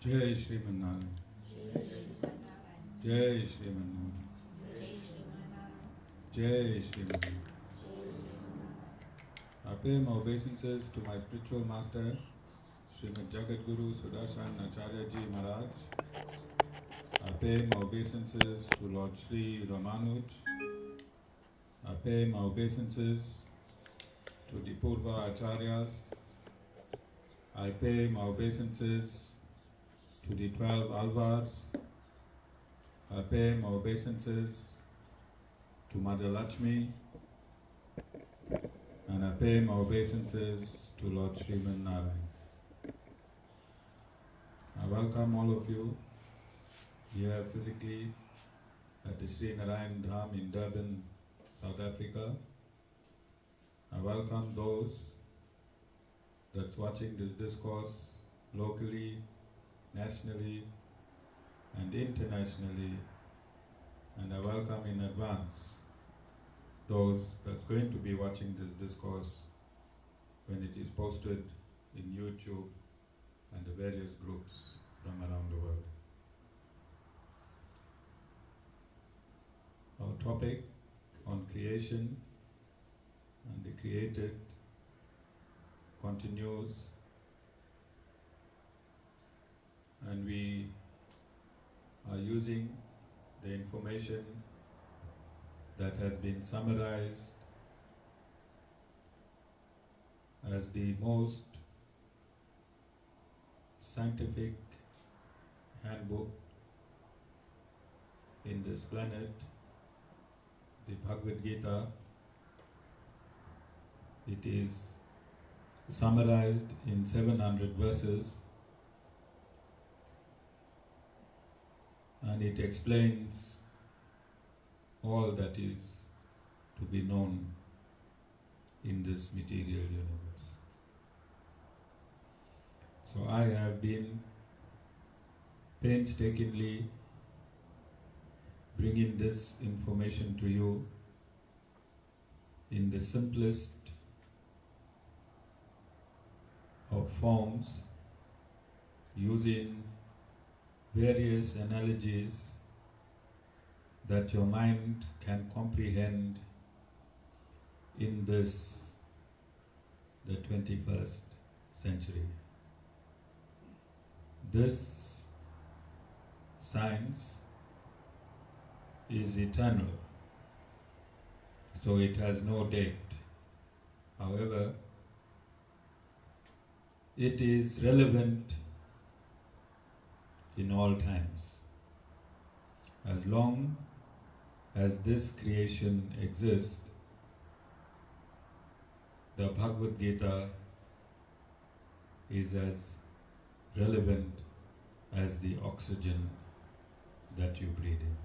Jai Shriman Narayan. Jai Shriman Narayan. Jai Shriman Narayan. I pay my obeisances to my spiritual master, Srimad Jagadguru Sudarshan Acharyaji Maharaj. I pay my obeisances to Lord Sri Ramanuj. I pay my obeisances to the Purva Acharyas. I pay my obeisances to the 12 Alvars. I pay my obeisances to Mother Lakshmi. And I pay my obeisances to Lord Sriman Narayan. I welcome all of you here physically at the Sri Narayan Dham in Durban, South Africa. I welcome those that's watching this discourse locally, nationally, and internationally, and I welcome in advance those that's going to be watching this discourse when it is posted in YouTube and the various groups from around the world. Our topic on creation and the created continues, and we are using the information that has been summarized as the most scientific handbook in this planet, the Bhagavad Gita. It is summarized in 700 verses, and it explains all that is to be known in this material universe. So I have been painstakingly bringing this information to you in the simplest of forms, using various analogies that your mind can comprehend in this, the 21st century. This science is eternal, so it has no date. However, it is relevant in all times. As long as this creation exists, the Bhagavad Gita is as relevant as the oxygen that you breathe in.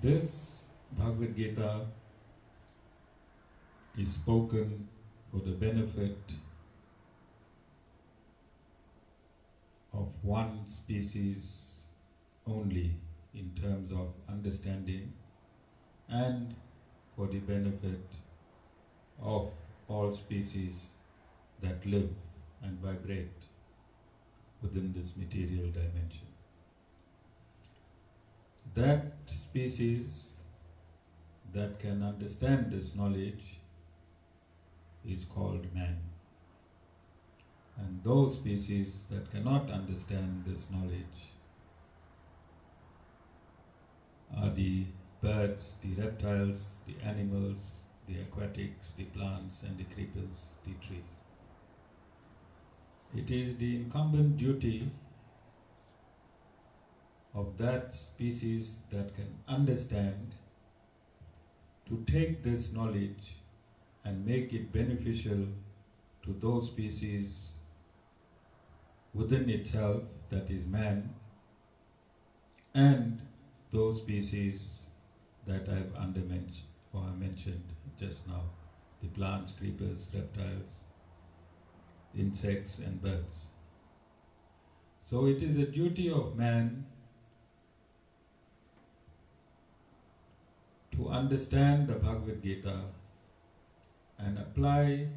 This Bhagavad Gita is spoken for the benefit of one species only in terms of understanding, and for the benefit of all species that live and vibrate within this material dimension. That species that can understand this knowledge is called man. And those species that cannot understand this knowledge are the birds, the reptiles, the animals, the aquatics, the plants and the creepers, the trees. It is the incumbent duty of that species that can understand to take this knowledge and make it beneficial to those species within itself, that is man, and those species that I mentioned just now, the plants, creepers, reptiles, insects and birds. So it is a duty of man to understand the Bhagavad Gita and apply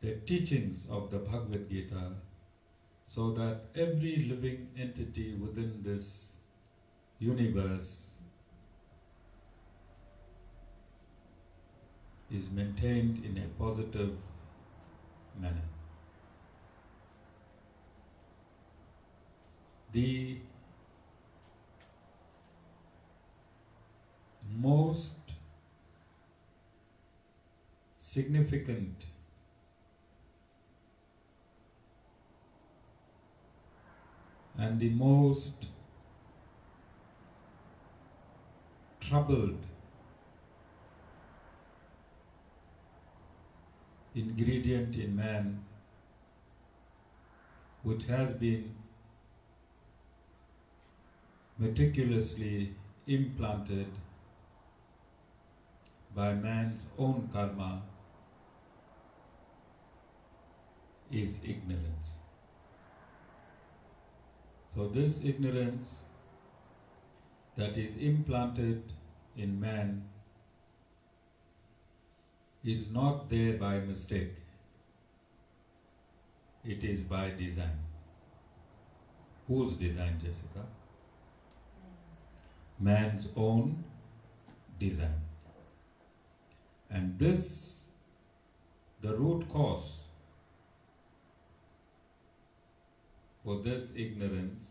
the teachings of the Bhagavad Gita, so that every living entity within this universe is maintained in a positive manner. The most significant and the most troubled ingredient in man, which has been meticulously implanted by man's own karma, is ignorance. So this ignorance that is implanted in man is not there by mistake. It is by design. Whose design, Jessica? Man's own design. And this, the root cause for this ignorance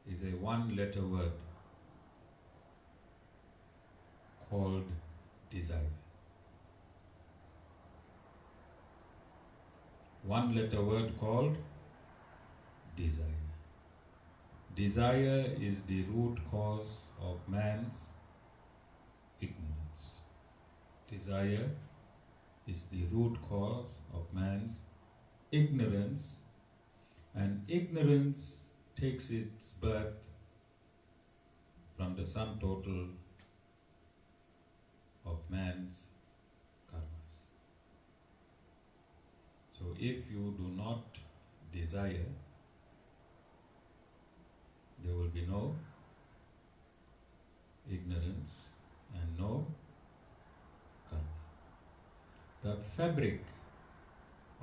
is a one-letter word called desire. One-letter word called desire. Desire is the root cause of man's ignorance. Desire is the root cause of man's ignorance, and ignorance takes its birth from the sum total of man's karmas. So if you do not desire, there will be no ignorance and no karma. The fabric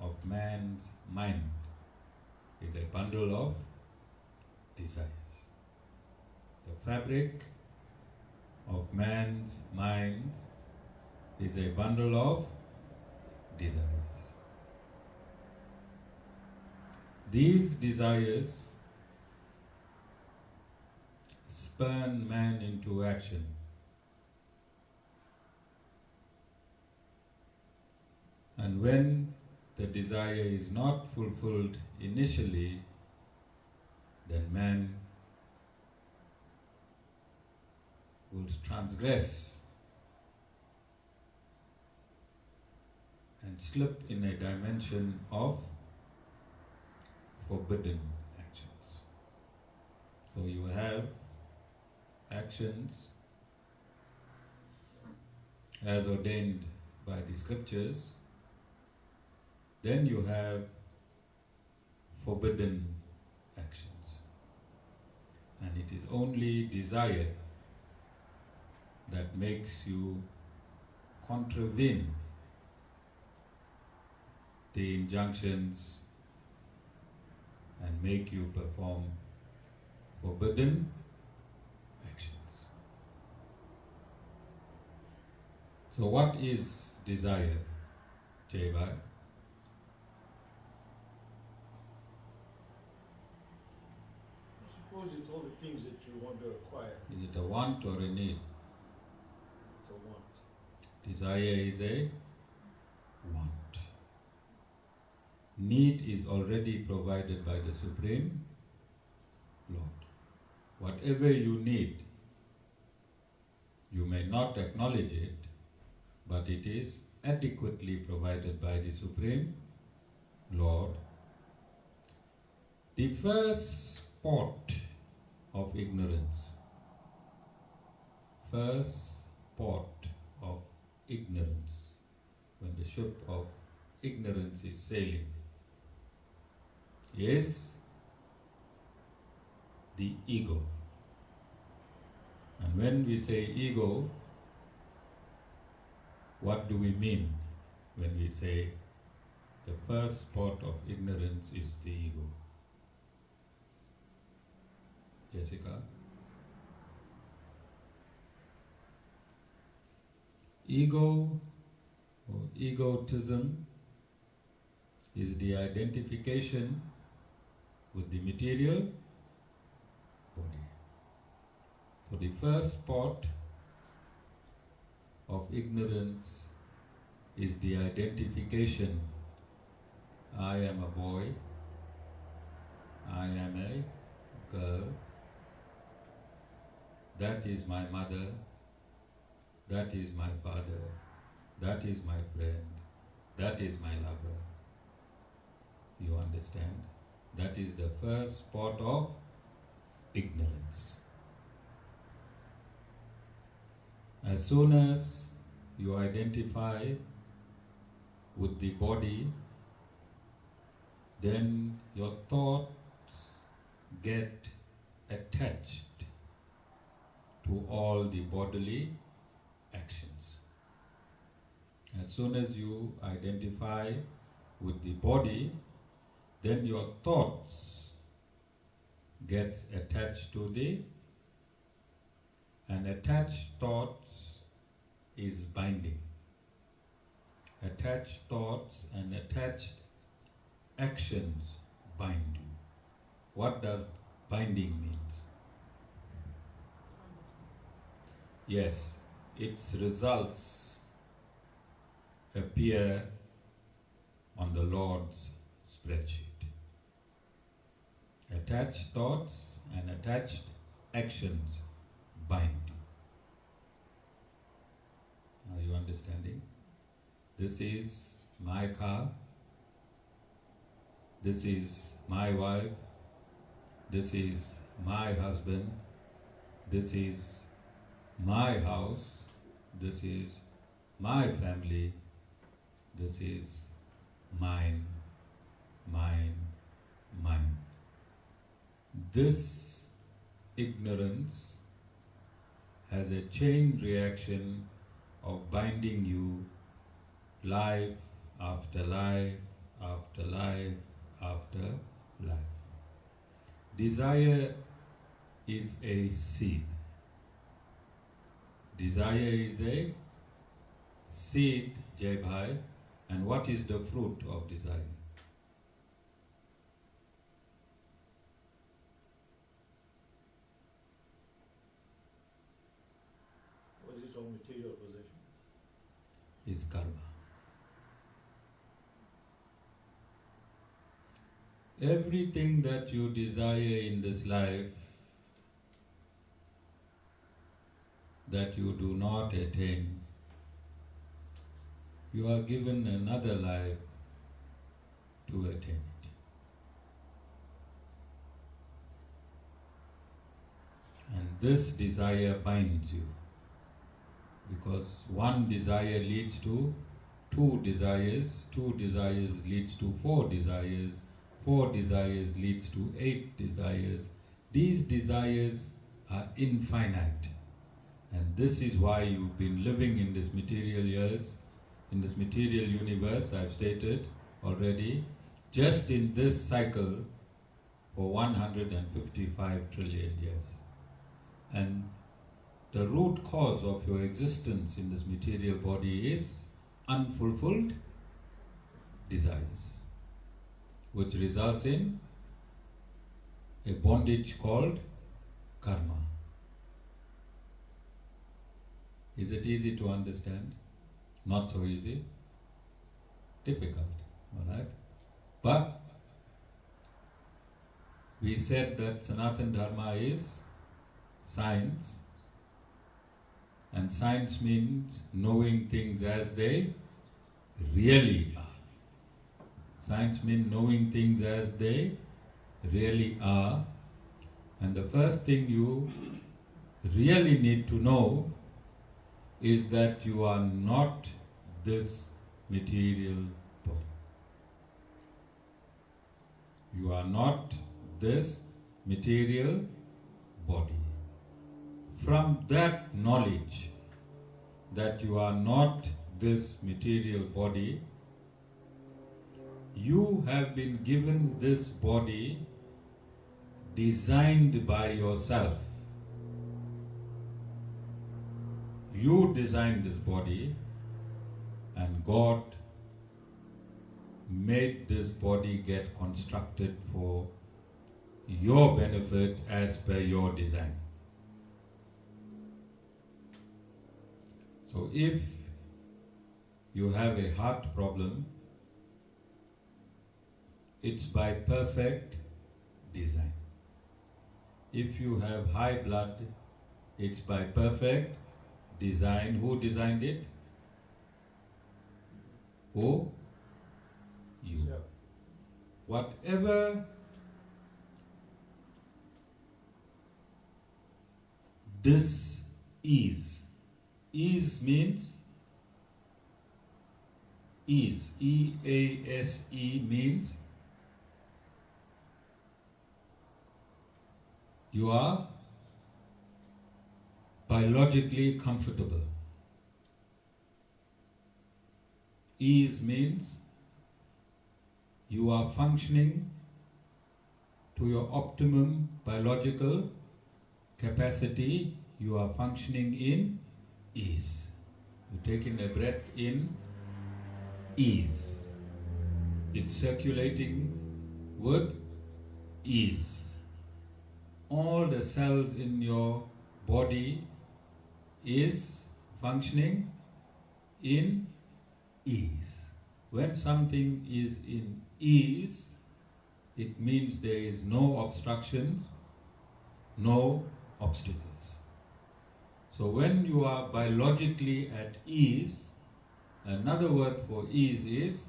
of man's mind is a bundle of desires. The fabric of man's mind is a bundle of desires. These desires spurn man into action. And when the desire is not fulfilled initially, then man will transgress and slip in a dimension of forbidden actions. So you have actions as ordained by the scriptures, then you have forbidden actions. And it is only desire that makes you contravene the injunctions and make you perform forbidden actions. So what is desire, Jaibai? I suppose it's all the things that you want to acquire. Is it a want or a need? It's a want. Desire is a want. Need is already provided by the Supreme Lord. Whatever you need, you may not acknowledge it, but it is adequately provided by the Supreme Lord. The first spot of ignorance, first port of ignorance, when the ship of ignorance is sailing, is the ego. And when we say ego, what do we mean? when we say the first spot of ignorance is the ego. Jessica? Ego or egotism is the identification with the material body. So the first spot of ignorance is the identification. I am a boy, I am a girl, that is my mother, that is my father, that is my friend, that is my lover. You understand? That is the first spot of ignorance. As soon as you identify with the body, then your thoughts get attached to all the bodily actions. As soon as you identify with the body, then your thoughts gets attached to and attached thoughts is binding. Attached thoughts and attached actions bind you. What does binding mean? Yes, its results appear on the Lord's spreadsheet. Attached thoughts and attached actions bind you. Are you understanding? This is my car, this is my wife, this is my husband, this is my house, this is my family, this is mine, mine, mine. This ignorance has a chain reaction of binding you life after life after life after life. Desire is a seed. Desire is a seed, Jai Bhai, and what is the fruit of desire? What is on material possessions? Is karma. Everything that you desire in this life that you do not attain, you are given another life to attain it. And this desire binds you, because one desire leads to two desires leads to four desires leads to 8 desires. These desires are infinite. And this is why you've been living in this material years, in this material universe, I've stated already, just in this cycle for 155 trillion years. And the root cause of your existence in this material body is unfulfilled desires, which results in a bondage called karma. Is it easy to understand? Not so easy. Difficult, all right? But we said that Sanatana Dharma is science, and science means knowing things as they really are. Science means knowing things as they really are, and the first thing you really need to know is that you are not this material body. You are not this material body. From that knowledge that you are not this material body, you have been given this body designed by yourself. You designed this body, and God made this body get constructed for your benefit as per your design. So if you have a heart problem, it's by perfect design. If you have high blood, it's by perfect design. Who designed it? Who? You. Sure. Whatever this is means ease. E-A-S-E means you are biologically comfortable. Ease means you are functioning to your optimum biological capacity. You are functioning in ease. You're taking a breath in ease. It's circulating with ease. All the cells in your body is functioning in ease. When something is in ease, it means there is no obstructions, no obstacles. So when you are biologically at ease, another word for ease is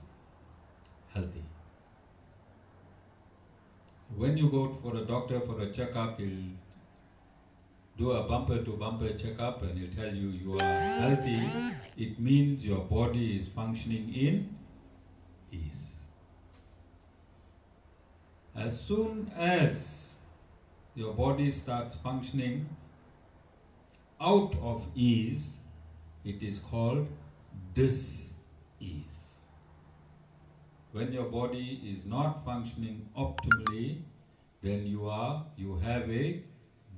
healthy. When you go for a doctor for a checkup, he'll do a bumper-to-bumper checkup and he'll tell you you are healthy. It means your body is functioning in ease. As soon as your body starts functioning out of ease, it is called dis-ease. When your body is not functioning optimally, then you have a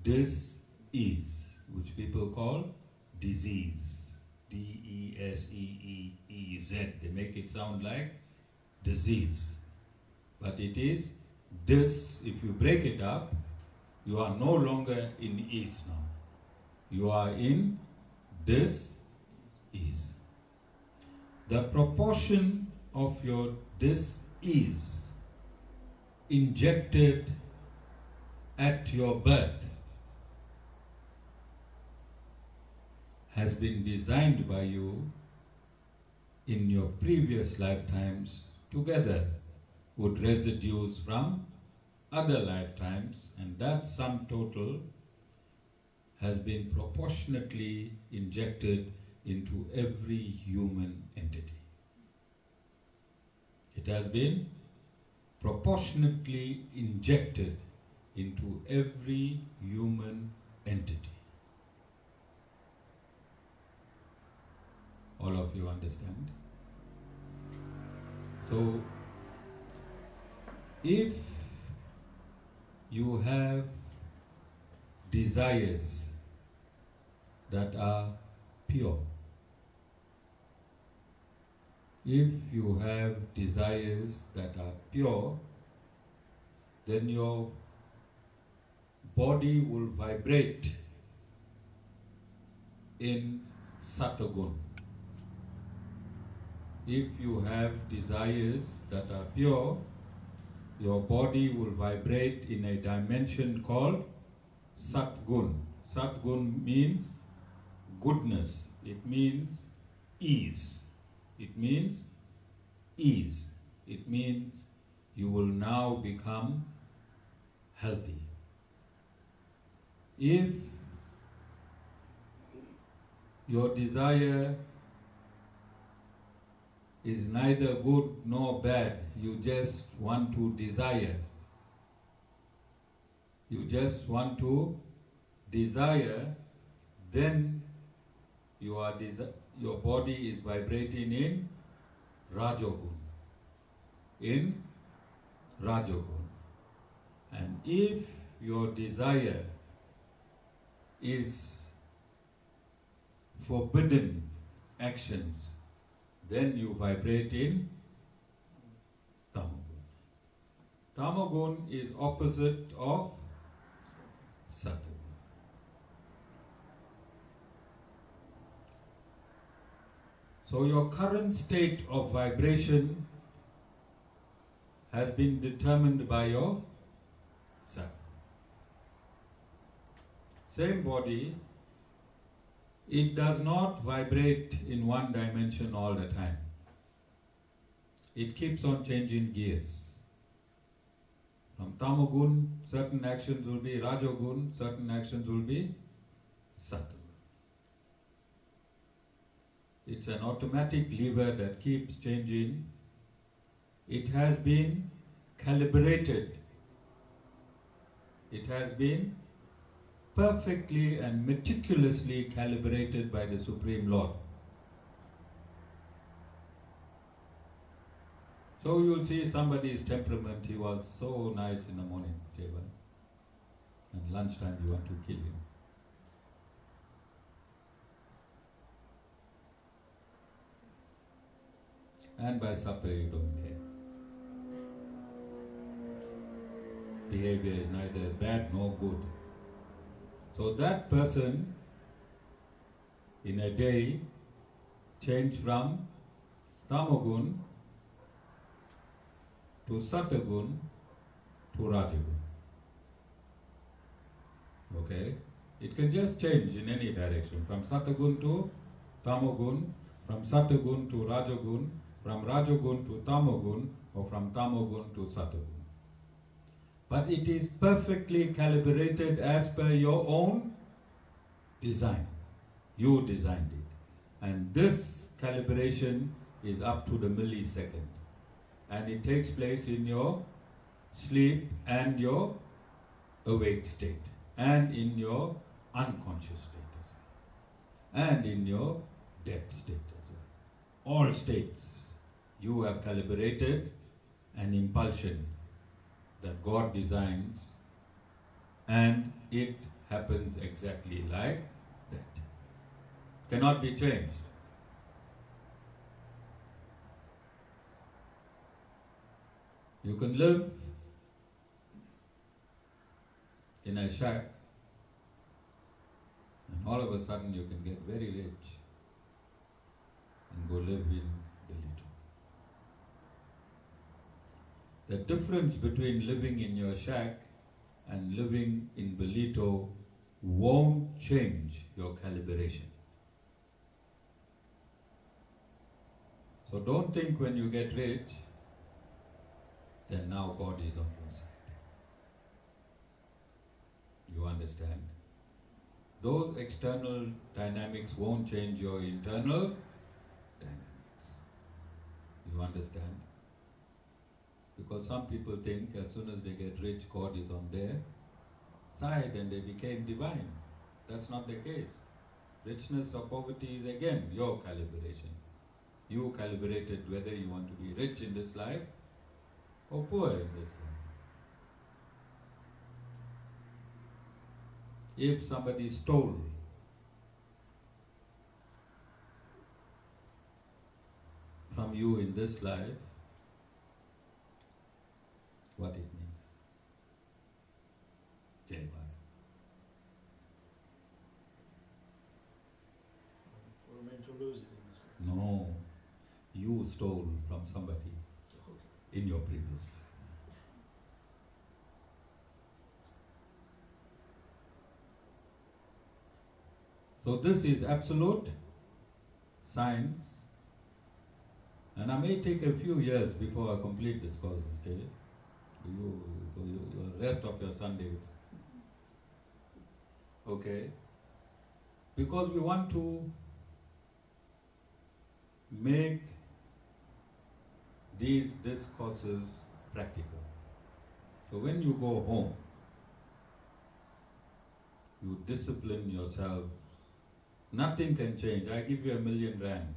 dis-ease, which people call disease. D-E-S-E-E-E-Z. They make it sound like disease. But it is dis. If you break it up, you are no longer in ease now. You are in dis-ease. The proportion of your dis-ease injected at your birth has been designed by you in your previous lifetimes together with residues from other lifetimes, and that sum total has been proportionately injected into every human entity. It has been proportionately injected into every human entity. All of you understand? So, if you have desires that are pure, if you have desires that are pure, then your body will vibrate in Satagun. If you have desires that are pure, your body will vibrate in a dimension called Satgun. Satgun means goodness. It means ease. It means ease. It means you will now become healthy. If your desire is neither good nor bad, you just want to desire. You just want to desire, then you are your body is vibrating in Rajogun. In Rajogun. And if your desire is forbidden actions, then you vibrate in Tamagun. Tamagun is opposite of Sattvagun. So your current state of vibration has been determined by your Sattva. Same body, it does not vibrate in one dimension all the time. It keeps on changing gears. From Tamagun, certain actions will be Rajogun, certain actions will be Sattvagun. It's an automatic lever that keeps changing. It has been calibrated. It has been perfectly and meticulously calibrated by the Supreme Lord. So you'll see somebody's temperament, he was so nice in the morning, Jevan, and lunchtime you want to kill him. And by supper you don't care. Behavior is neither bad nor good. So that person in a day changed from Tamagun to Sattvagun to Rajagun. Okay? It can just change in any direction, from Sattvagun to Tamagun, from Sattvagun to Rajagun, from Rajagun to Tamagun, or from Tamagun to Sattvagun. But it is perfectly calibrated as per your own design. You designed it. And this calibration is up to the millisecond. And it takes place in your sleep and your awake state, and in your unconscious state as well, and in your dead state as well. All states you have calibrated an impulsion that God designs, and it happens exactly like that. Cannot be changed. You can live in a shack, and all of a sudden you can get very rich and go live in Belito. The difference between living in your shack and living in Belito won't change your calibration. So don't think when you get rich, then now God is on your side. You understand? Those external dynamics won't change your internal dynamics. You understand? Because some people think as soon as they get rich, God is on their side and they became divine. That's not the case. Richness or poverty is again your calibration. You calibrated whether you want to be rich in this life or poor in this life. If somebody stole from you in this life, what it means? Jai Bharat. We're meant to lose it in this life. No, you stole from somebody in your previous life. So this is absolute science, and I may take a few years before I complete this course, okay? The rest of your Sundays. Okay? Because we want to make these discourses practical. So when you go home, you discipline yourself Nothing can change. I give you R1,000,000.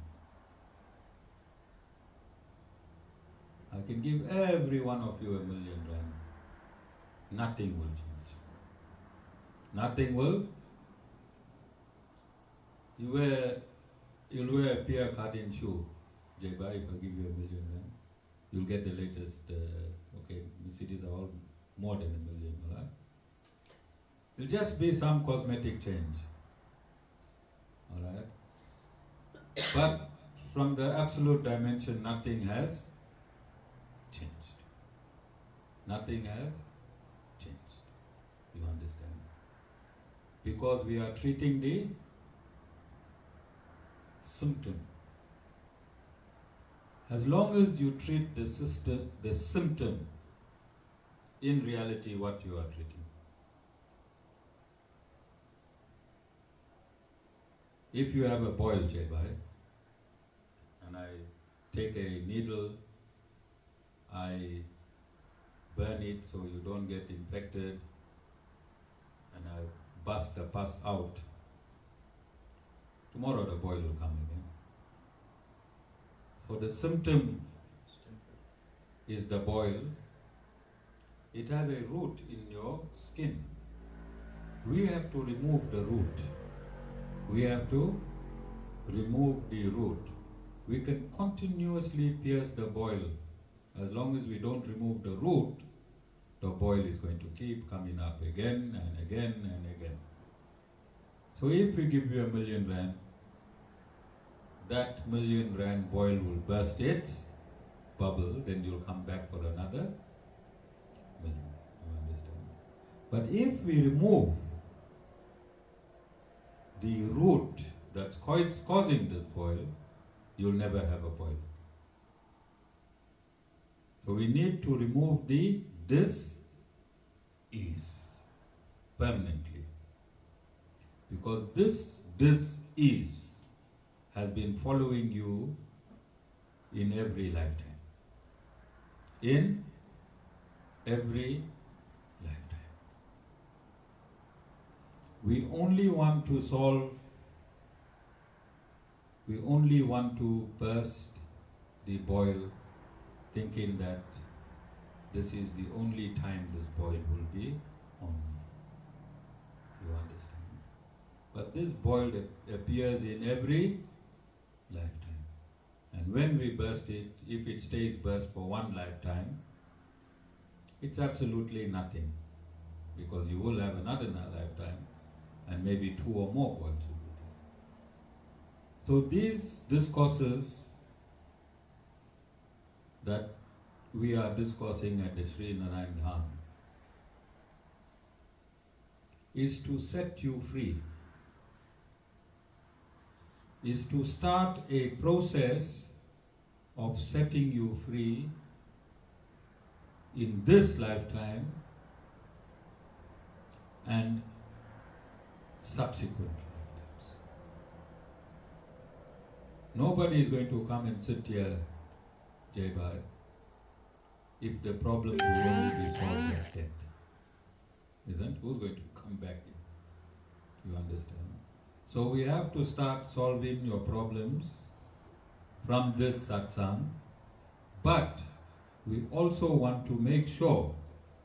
I can give every one of you R1,000,000. Nothing will change. Nothing will. You'll wear a Pierre Cardin shoe, Jaiba, if I give you R1,000,000. You'll get the latest, okay, Mercedes are all more than R1,000,000, alright? It'll just be some cosmetic change, alright? But from the absolute dimension, nothing has changed. Nothing has changed. You understand? Because we are treating the symptom. As long as you treat the symptom, in reality what you are treating. If you have a boil, Jaibai, and I take a needle, I burn it so you don't get infected, and I bust the pus out, tomorrow the boil will come again. So the symptom is the boil. It has a root in your skin. We have to remove the root. We have to remove the root. We can continuously pierce the boil. As long as we don't remove the root, the boil is going to keep coming up again and again and again. So if we give you R1,000,000, that R1,000,000 boil will burst its bubble, then you'll come back for another million. You understand? But if we remove the root that's causing this boil, you'll never have a boil. So we need to remove the dis-ease permanently. Because this dis-ease has been following you in every lifetime. In every lifetime. We only want to burst the boil, thinking that this is the only time this boil will be on me. You understand? But this boil appears in every lifetime. And when we burst it, if it stays burst for one lifetime, it's absolutely nothing. Because you will have another lifetime, and maybe 2 or more boils will be there. So these discourses that we are discoursing at the Sri Narayan Dham is to set you free, is to start a process of setting you free in this lifetime and subsequent lifetimes. Nobody is going to come and sit here, Jaibai, if the problem will only be solved at death. Isn't? Who's going to come back in? You understand? So we have to start solving your problems from this satsang, but we also want to make sure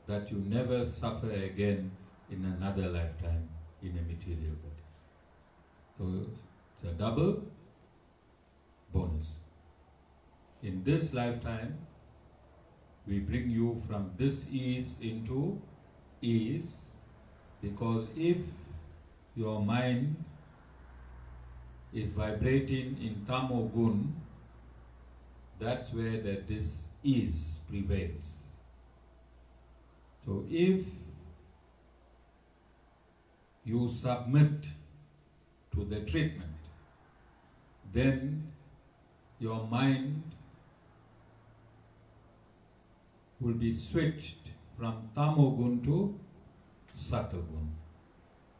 that you never suffer again in another lifetime in a material body. So it's a double bonus. In this lifetime, we bring you from dis-ease into ease, because if your mind is vibrating in tamogun, that's where the dis-ease prevails. So if you submit to the treatment, then your mind will be switched from tamogun to satagun.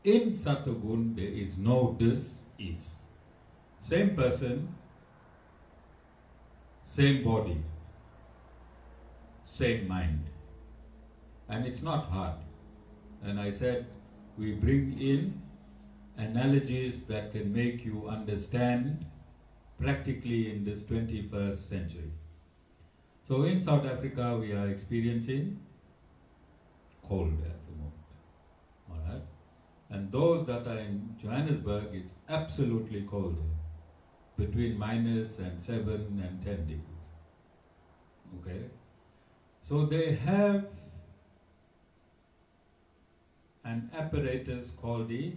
In satagun there is no dis-ease. Same person, same body, same mind. And it's not hard. And I said, we bring in analogies that can make you understand practically in this 21st century. So in South Africa we are experiencing cold at the moment, alright? And those that are in Johannesburg, it's absolutely cold here, between minus and 7 and 10 degrees, okay? So they have an apparatus called the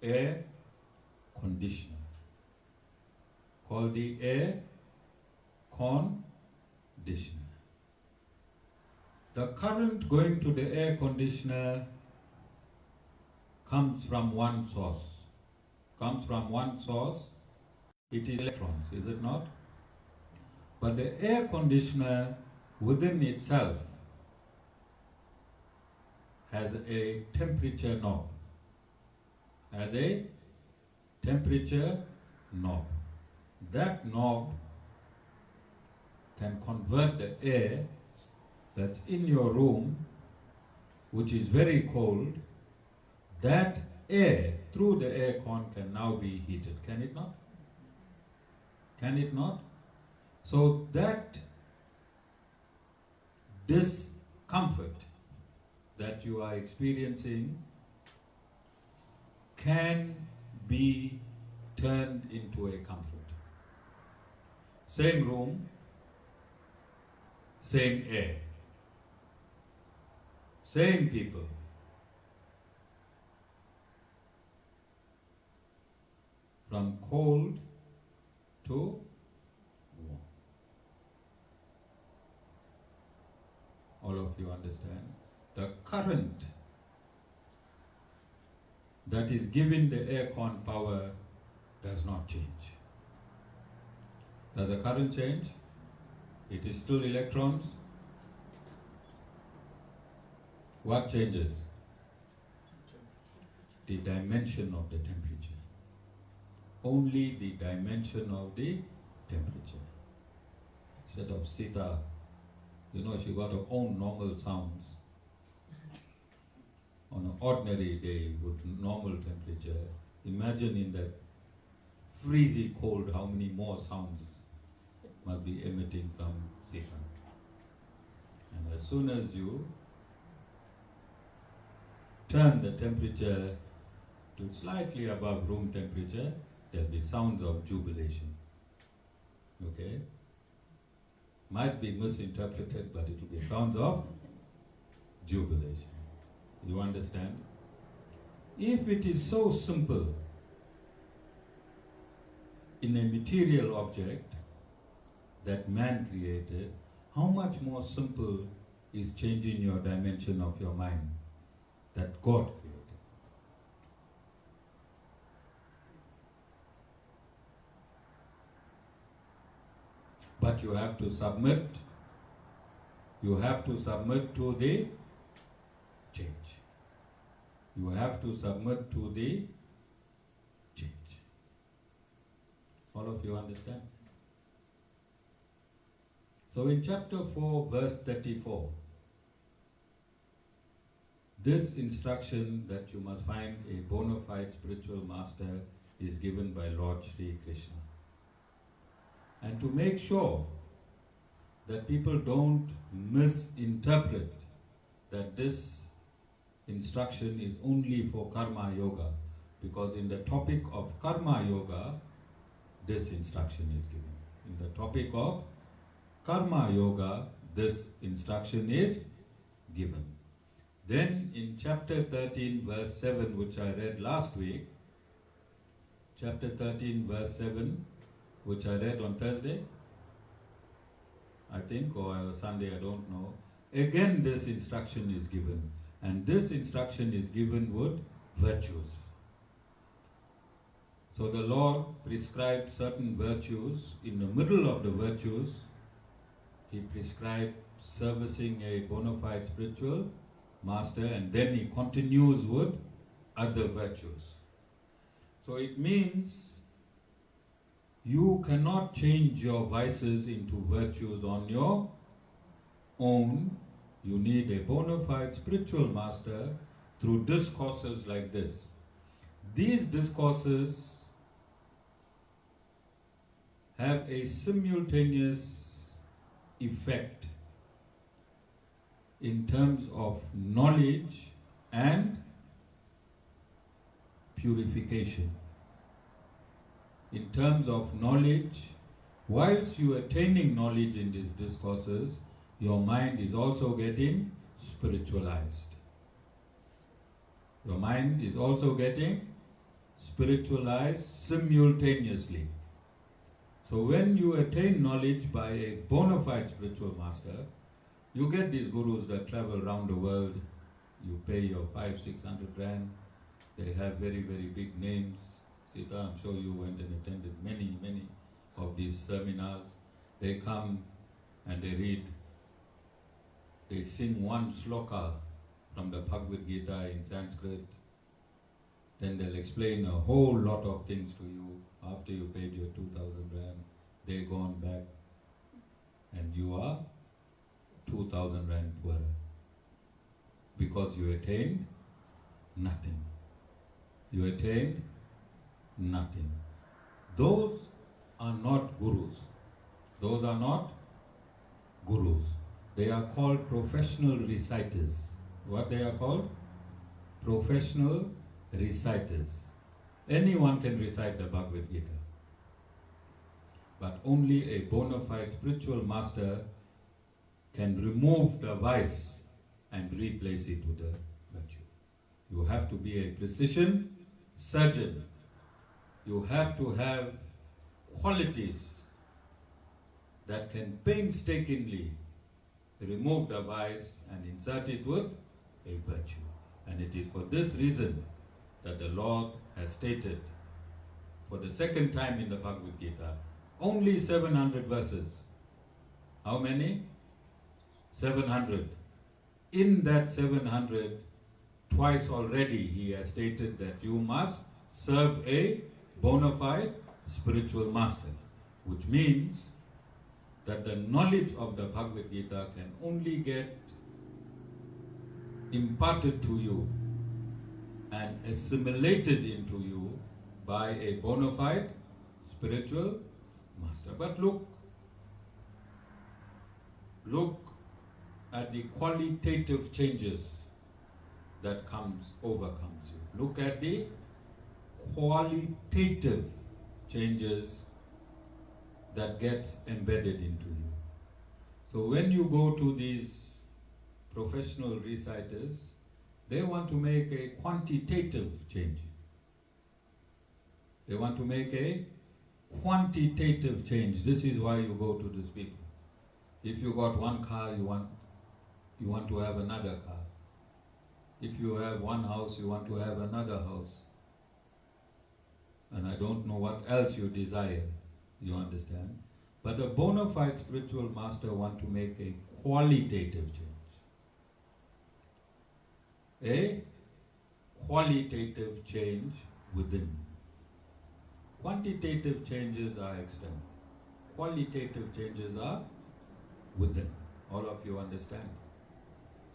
air conditioner, called the air conditioner. The current going to the air conditioner comes from one source, it is electrons, is it not? But the air conditioner within itself has a temperature knob, That knob can convert the air that's in your room, which is very cold, that air through the air con can now be heated. Can it not? Can it not? So that discomfort that you are experiencing can be turned into a comfort. Same room, same air, same people. From cold to warm. All of you understand? The current that is giving the aircon power does not change. Does the current change? It is still electrons. What changes? The dimension of the temperature. Only the dimension of the temperature. Instead of Sita, she got her own normal sounds. On an ordinary day with normal temperature, imagine in that freezing cold how many more sounds must be emitting from Sita. And as soon as you turn the temperature to slightly above room temperature, there will be sounds of jubilation. Okay? Might be misinterpreted, but it will be sounds of jubilation. You understand? If it is so simple in a material object that man created, how much more simple is changing your dimension of your mind that God created? But you have to submit to the change. You have to submit to the change. All of you understand? So in chapter 4, verse 34, this instruction that you must find a bona fide spiritual master is given by Lord Sri Krishna. And to make sure that people don't misinterpret that this instruction is only for karma yoga, because in the topic of karma yoga, this instruction is given. In the topic of karma yoga, this instruction is given. Then in chapter 13, verse 7, which I read last week, chapter 13, verse 7, which I read on Thursday, I think, or Sunday, I don't know. Again, this instruction is given. And this instruction is given with virtues. So the Lord prescribed certain virtues. In the middle of the virtues, He prescribed servicing a bona fide spiritual master, and then He continues with other virtues. So it means you cannot change your vices into virtues on your own. You need a bona fide spiritual master through discourses like this. these discourses have a simultaneous effect in terms of knowledge and purification. In terms of knowledge, whilst you are attaining knowledge in these discourses, your mind is also getting spiritualized. Your mind is also getting spiritualized simultaneously. So when you attain knowledge by a bona fide spiritual master, you get these gurus that travel around the world. You pay your 500-600 rand. They have very, very big names. Sita, I'm sure you went and attended many, many of these seminars. They come and they read. They sing one sloka from the Bhagavad Gita in Sanskrit. Then they'll explain a whole lot of things to you. After you paid your 2,000 rand, they're gone back and you are 2,000 rand poorer because you attained nothing. You attained nothing. Those are not gurus. Those are not gurus. They are called professional reciters. What they are called? Professional reciters. Anyone can recite the Bhagavad Gita. But only a bona fide spiritual master can remove the vice and replace it with a virtue. You have to be a precision surgeon. You have to have qualities that can painstakingly remove the vice and insert it with a virtue. And it is for this reason that the Lord has stated for the second time in the Bhagavad Gita, only 700 verses. How many? 700. In that 700, twice already he has stated that you must serve a bona fide spiritual master, which means that the knowledge of the Bhagavad Gita can only get imparted to you and assimilated into you by a bona fide spiritual master. But look at the qualitative changes that overcomes you. Look at the qualitative changes that gets embedded into you. So when you go to these professional reciters, they want to make a quantitative change. They want to make a quantitative change. This is why you go to these people. If you got one car, you want to have another car. If you have one house, you want to have another house. And I don't know what else you desire, you understand? But a bona fide spiritual master wants to make a qualitative change. A qualitative change within. Quantitative changes are external. Qualitative changes are within. All of you understand?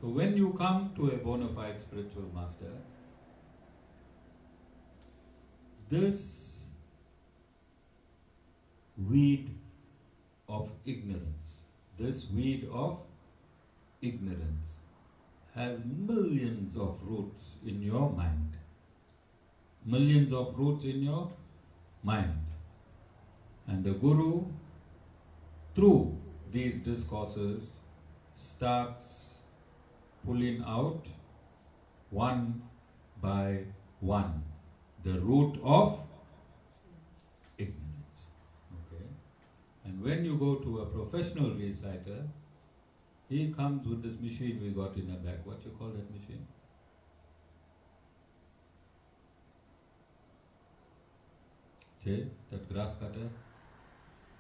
So when you come to a bona fide spiritual master, this weed of ignorance has millions of roots in your mind. Millions of roots in your mind. And the Guru, through these discourses, starts pulling out one by one the root of ignorance. Okay? And when you go to a professional reciter, he comes with this machine we got in the back. What you call that machine? Okay, that grass cutter,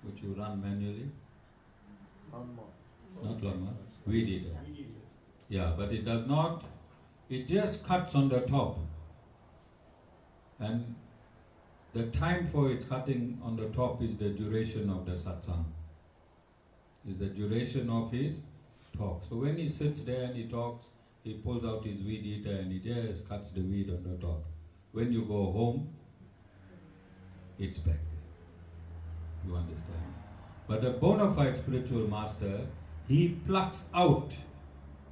which you run manually. Not lawnmower, weed eater. Yeah, but it does not, it just cuts on the top. And the time for its cutting on the top is the duration of the satsang. Is the duration of his talk. So when he sits there and he talks, he pulls out his weed eater and he just cuts the weed on the top. when you go home, it's back there. You understand? But a bona fide spiritual master, he plucks out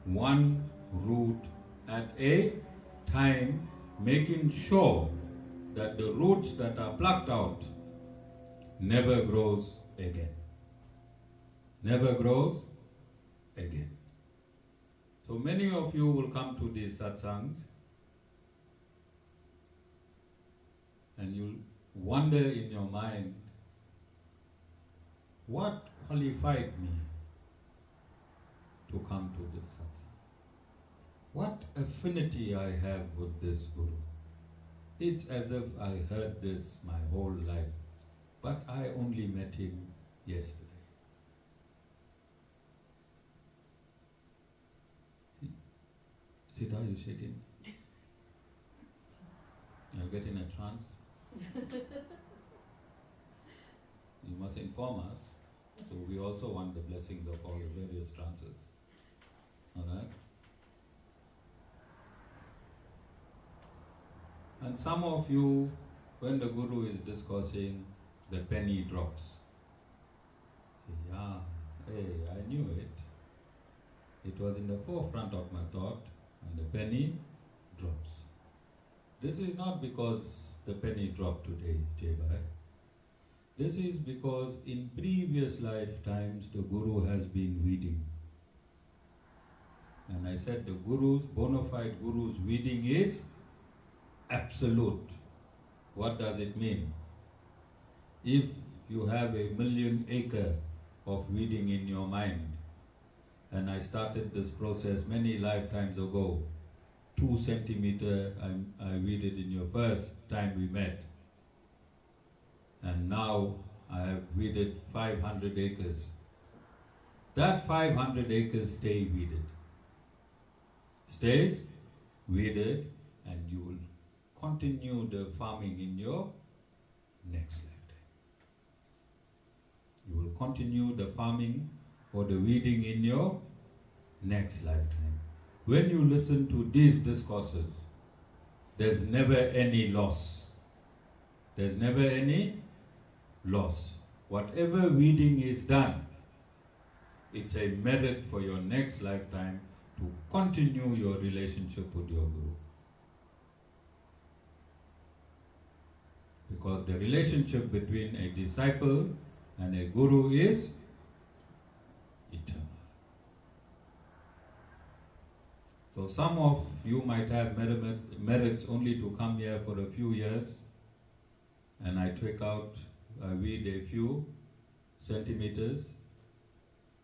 one root at a time, making sure that the roots that are plucked out never grows again. Never grows again. So many of you will come to these satsangs and you'll wonder in your mind, what qualified me to come to this satsang? What affinity I have with this Guru? It's as if I heard this my whole life, but I only met him yesterday. Sita, you shaking? You get in a trance? You must inform us. So we also want the blessings of all the various trances. Alright? And some of you, when the Guru is discoursing, the penny drops. Say, yeah, hey, I knew it. It was in the forefront of my thought, and the penny drops. This is not because the penny dropped today, Jai. This is because in previous lifetimes the Guru has been weeding. And I said the Guru's, bona fide Guru's weeding is absolute. What does it mean? If you have 1,000,000 acres of weeding in your mind, and I started this process many lifetimes ago, 2 centimeters I weeded in your first time we met, and now I have weeded 500 acres. That 500 acres stay weeded. Stays weeded, and you will continue the farming in your next lifetime. You will continue the farming or the weeding in your next lifetime. When you listen to these discourses, there's never any loss. There's never any loss. Whatever weeding is done, it's a merit for your next lifetime to continue your relationship with your Guru. Because the relationship between a disciple and a Guru is eternal. So some of you might have merits only to come here for a few years, and I weed a few centimeters,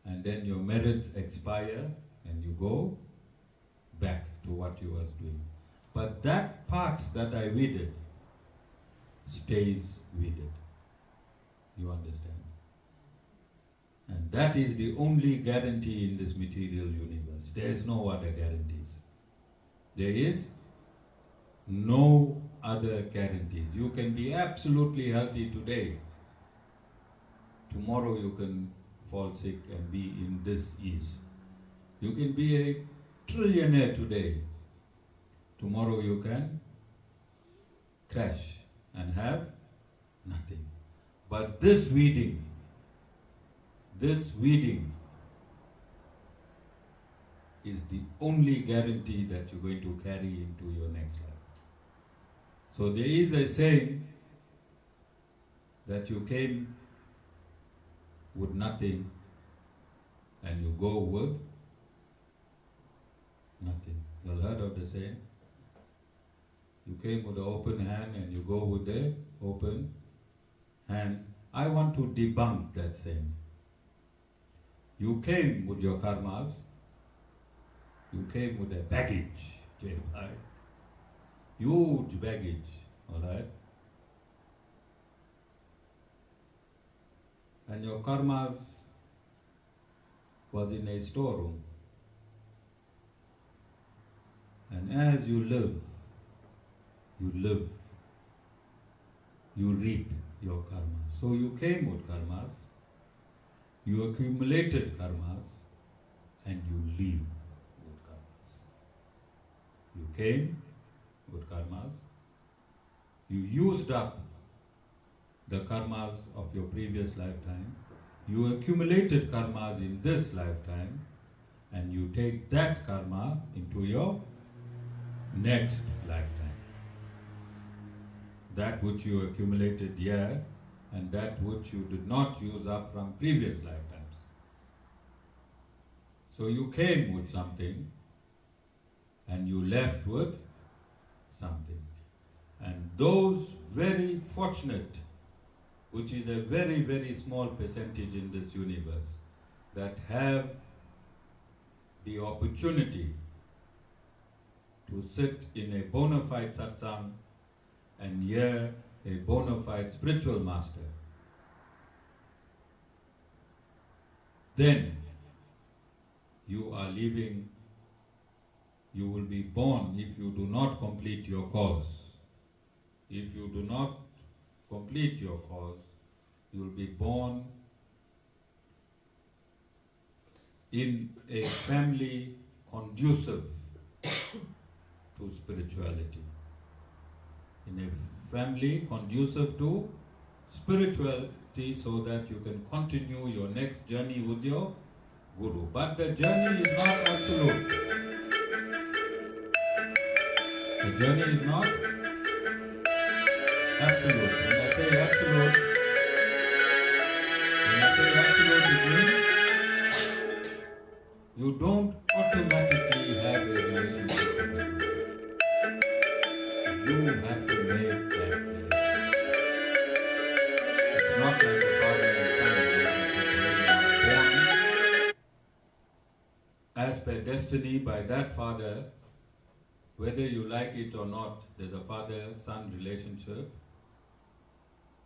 and then your merits expire and you go back to what you was doing. But that part that I weeded stays weeded. You understand? And that is the only guarantee in this material universe. There is no other guarantees. There is no other guarantees. You can be absolutely healthy today. Tomorrow you can fall sick and be in dis-ease. You can be a trillionaire today. Tomorrow you can crash and have nothing. But this weeding is the only guarantee that you're going to carry into your next life. So there is a saying that you came with nothing and you go with nothing. You all heard of the saying? You came with an open hand and you go with the open hand. I want to debunk that saying. You came with your karmas. You came with a baggage, Jai. Huge baggage, alright? And your karmas was in a storeroom. And as you live, you reap your karmas. So you came with karmas, you accumulated karmas, and you leave with karmas. You came with karmas, You used up the karmas of your previous lifetime, you accumulated karmas in this lifetime, and you take that karma into your next lifetime. That which you accumulated here and that which you did not use up from previous lifetimes. So you came with something and you left with something. And those very fortunate, which is a very, very small percentage in this universe, that have the opportunity to sit in a bona fide satsang and hear a bona fide spiritual master, then you are leaving, you will be born if you do not complete your course. If you do not complete your course, you will be born in a family conducive to spirituality. In a family conducive to spirituality, so that you can continue your next journey with your Guru. But the journey is not absolute. The journey is not absolute. When I say absolute, it means you don't automatically have a relationship with the Guru. You have to make that relationship. It's not like a father and son relationship where you are born as per destiny by that father. Whether you like it or not, there's a father-son relationship.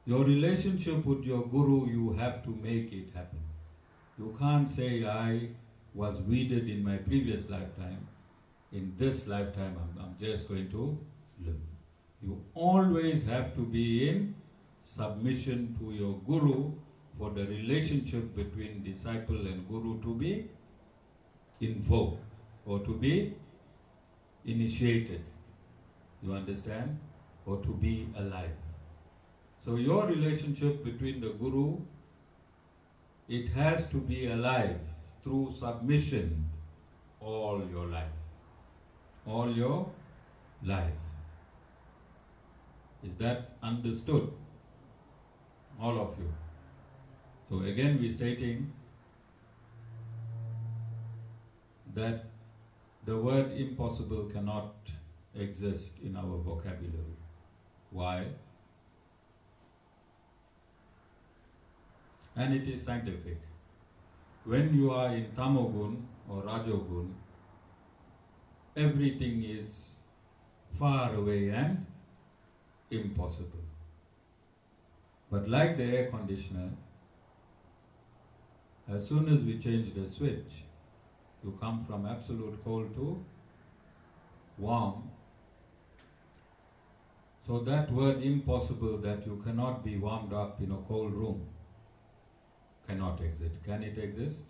Your relationship with your Guru, you have to make it happen. You can't say, I was weeded in my previous lifetime. In this lifetime, I'm just going to live. You always have to be in submission to your Guru for the relationship between disciple and Guru to be invoked or to be initiated. You understand? Or to be alive. So your relationship between the Guru, it has to be alive through submission all your life. All your life. Is that understood? All of you. So again we're stating that the word impossible cannot exist in our vocabulary. Why? And it is scientific. When you are in Tamogun or Rajogun, everything is far away and impossible. But like the air conditioner, as soon as we change the switch, you come from absolute cold to warm. So that word impossible, that you cannot be warmed up in a cold room, cannot exist. Can it exist?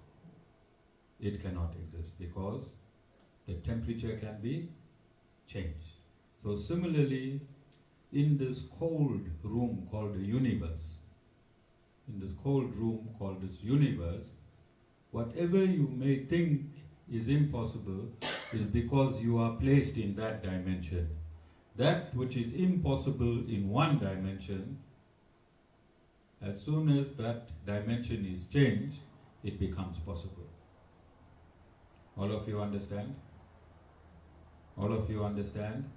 It cannot exist because the temperature can be changed. So similarly, in this cold room called the universe, whatever you may think is impossible is because you are placed in that dimension. That which is impossible in one dimension, as soon as that dimension is changed, it becomes possible. All of you understand? All of you understand?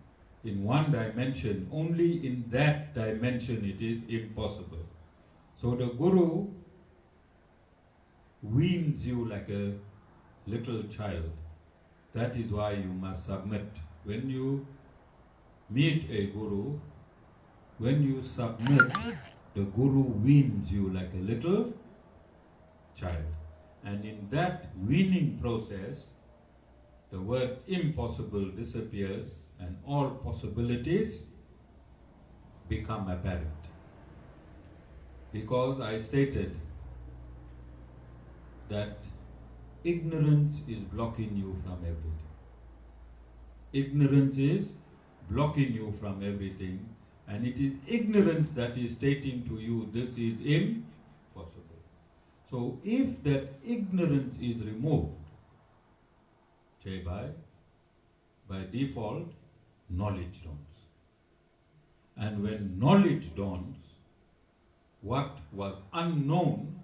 In one dimension, only in that dimension it is impossible. So the Guru weans you like a little child. That is why you must submit. When you meet a Guru, when you submit, the Guru weans you like a little child. And in that weaning process, the word impossible disappears and all possibilities become apparent. Because I stated that ignorance is blocking you from everything. Ignorance is blocking you from everything, And it is ignorance that is stating to you, this is impossible. So if that ignorance is removed, say by default, knowledge dawns. And when knowledge dawns, what was unknown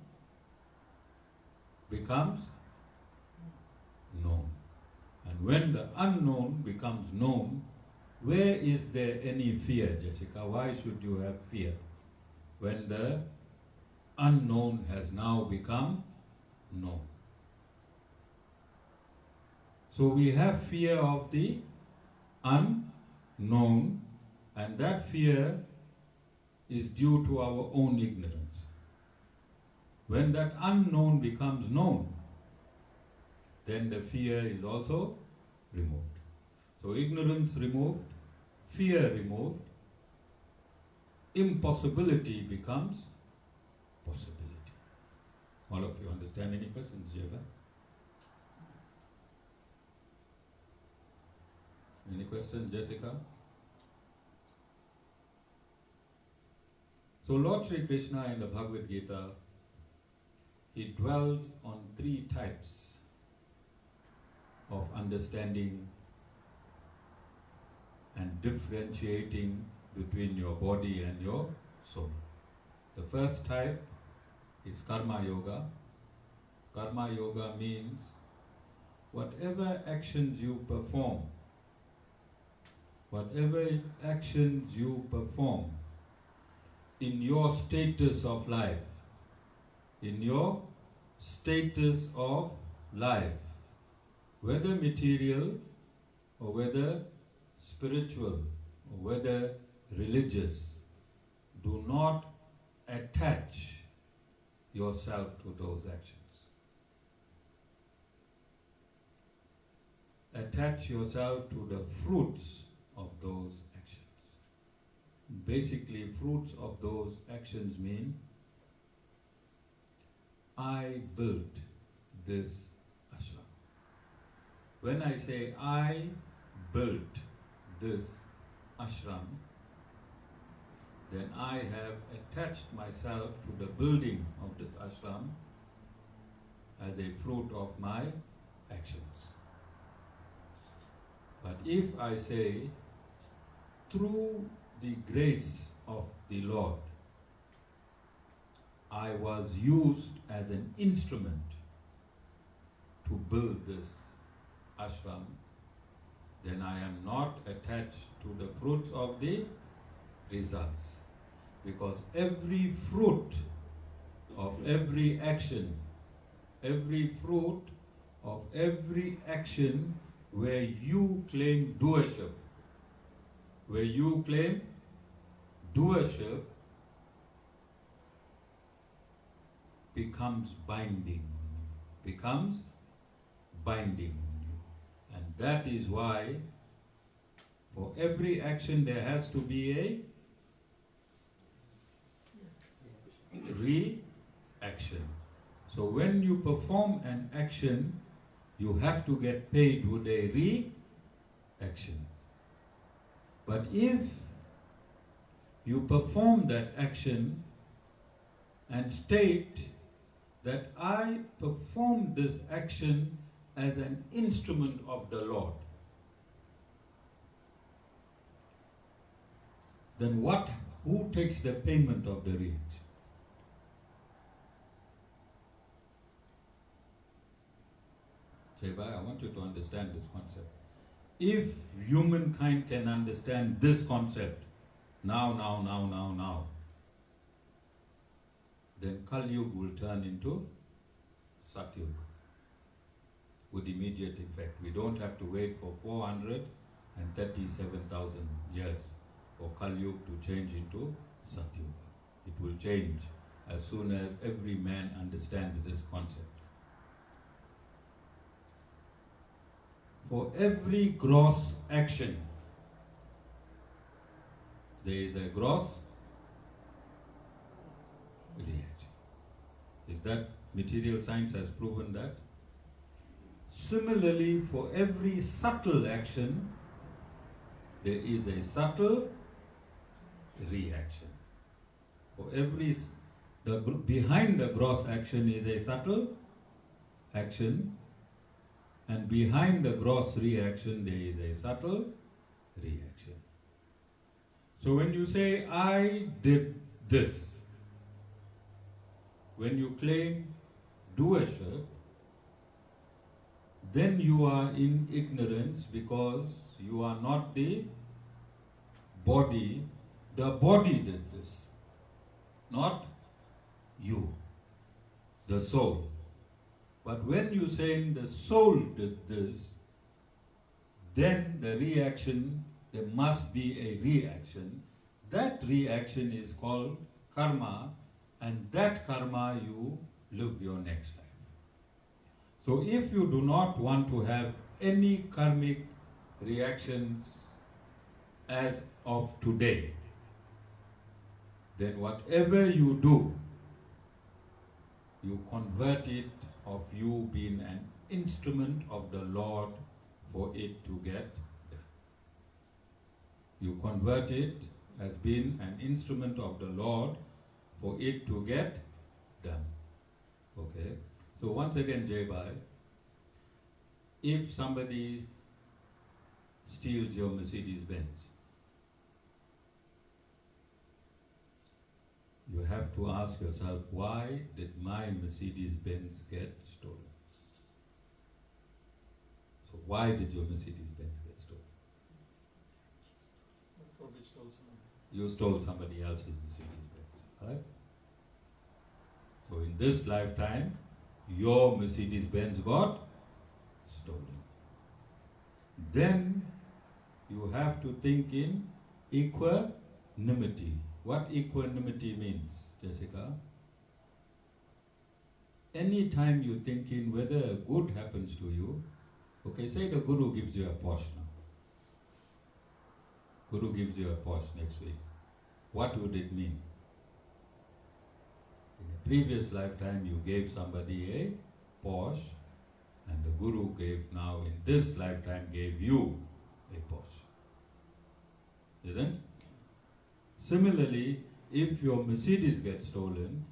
becomes known. And when the unknown becomes known, where is there any fear, Jessica? Why should you have fear when the unknown has now become known? So we have fear of the unknown, and that fear is due to our own ignorance. When that unknown becomes known, then the fear is also removed. So ignorance removed, fear removed, impossibility becomes possibility. All of you understand? Any questions, Jeva? Any questions, Jessica? So Lord Sri Krishna in the Bhagavad Gita, he dwells on 3 types of understanding and differentiating between your body and your soul. The first type is Karma Yoga. Karma Yoga means whatever actions you perform, in your status of life, whether material or whether spiritual or whether religious, do not attach yourself to those actions. Attach yourself to the fruits of those actions. Basically, fruits of those actions mean, I built this ashram. When I say I built this ashram, then I have attached myself to the building of this ashram as a fruit of my actions. But if I say, through the grace of the Lord, I was used as an instrument to build this ashram, then I am not attached to the fruits of the results. Because every fruit of every action, where you claim doership, becomes binding on you. And that is why for every action there has to be a reaction. So when you perform an action, you have to get paid with a reaction. But if you perform that action and state that I performed this action as an instrument of the Lord, then who takes the payment of the reaction? Jaibai, I want you to understand this concept. If humankind can understand this concept, now, then Kali Yuga will turn into Satyuga with immediate effect. We don't have to wait for 437,000 years for Kali Yuga to change into Satyuga. It will change as soon as every man understands this concept. For every gross action, there is a gross reaction. Is that material science has proven that? Similarly, for every subtle action, there is a subtle reaction. For every, behind the gross action is a subtle action, and behind the gross reaction there is a subtle reaction. So when you say, I did this, when you claim doership, then you are in ignorance because you are not the body. The body did this, not you, the soul. But when you say the soul did this, then the reaction, there must be a reaction. That reaction is called karma, and that karma you live your next life. So if you do not want to have any karmic reactions as of today, then whatever you do, you convert it of you being an instrument of the Lord for it to get done. You convert it as being an instrument of the Lord for it to get done. Okay? So once again, Jai Bhai, if somebody steals your Mercedes Benz, you have to ask yourself, why did my Mercedes Benz get stolen? So why did your Mercedes Benz get stolen? Probably stole something. You stole somebody else's Mercedes Benz, right? So in this lifetime, your Mercedes Benz got stolen. Then you have to think in equanimity. What equanimity means, Jessica? Any time you think in whether a good happens to you, okay, say the Guru gives you a Porsche now. Guru gives you a Porsche next week. What would it mean? In a previous lifetime you gave somebody a Porsche, and the Guru gave now in this lifetime gave you a Porsche. Isn't? Similarly, if your Mercedes gets stolen,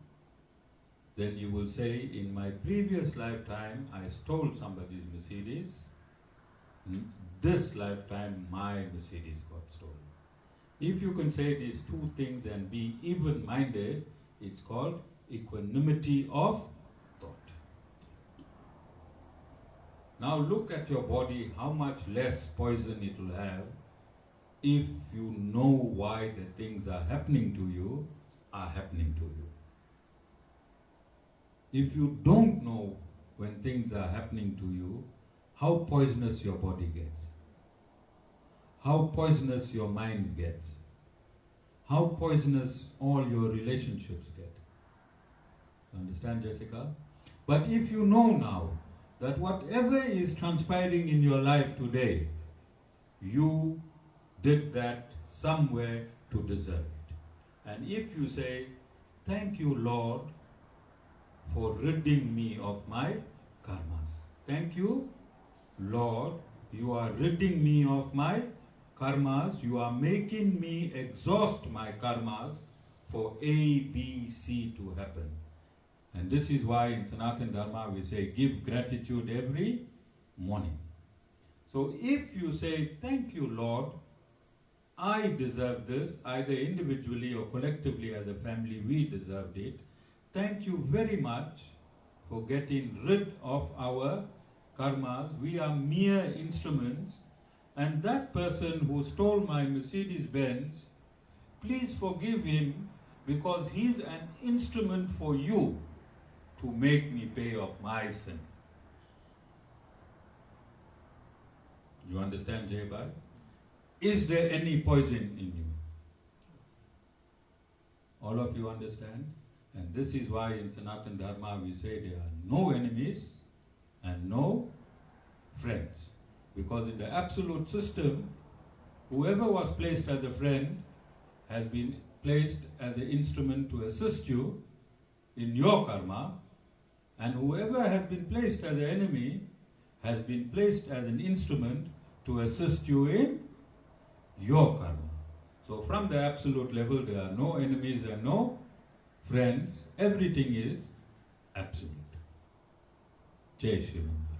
then you will say, in my previous lifetime I stole somebody's Mercedes, this lifetime my Mercedes got stolen. If you can say these two things and be even-minded, it's called equanimity of thought. Now look at your body, how much less poison it will have if you know why the things are happening to you are happening to you. If you don't know when things are happening to you, how poisonous your body gets, how poisonous your mind gets, how poisonous all your relationships get. Understand, Jessica? But if you know now that whatever is transpiring in your life today, you did that somewhere to deserve it. And if you say, thank you, Lord, for ridding me of my karmas. Thank you, Lord, you are ridding me of my karmas. You are making me exhaust my karmas for A, B, C to happen. And this is why in Sanatana Dharma we say, give gratitude every morning. So if you say, thank you, Lord, I deserve this, either individually or collectively as a family, we deserved it. Thank you very much for getting rid of our karmas. We are mere instruments, and that person who stole my Mercedes Benz, please forgive him because he's an instrument for you to make me pay off my sin. You understand, Jai Bhai? Is there any poison in you? All of you understand? And this is why in Sanatana Dharma we say there are no enemies and no friends. Because in the absolute system, whoever was placed as a friend has been placed as an instrument to assist you in your karma, and whoever has been placed as an enemy has been placed as an instrument to assist you in your karma. So from the absolute level there are no enemies and no friends, everything is absolute. Jai Shri Mandir.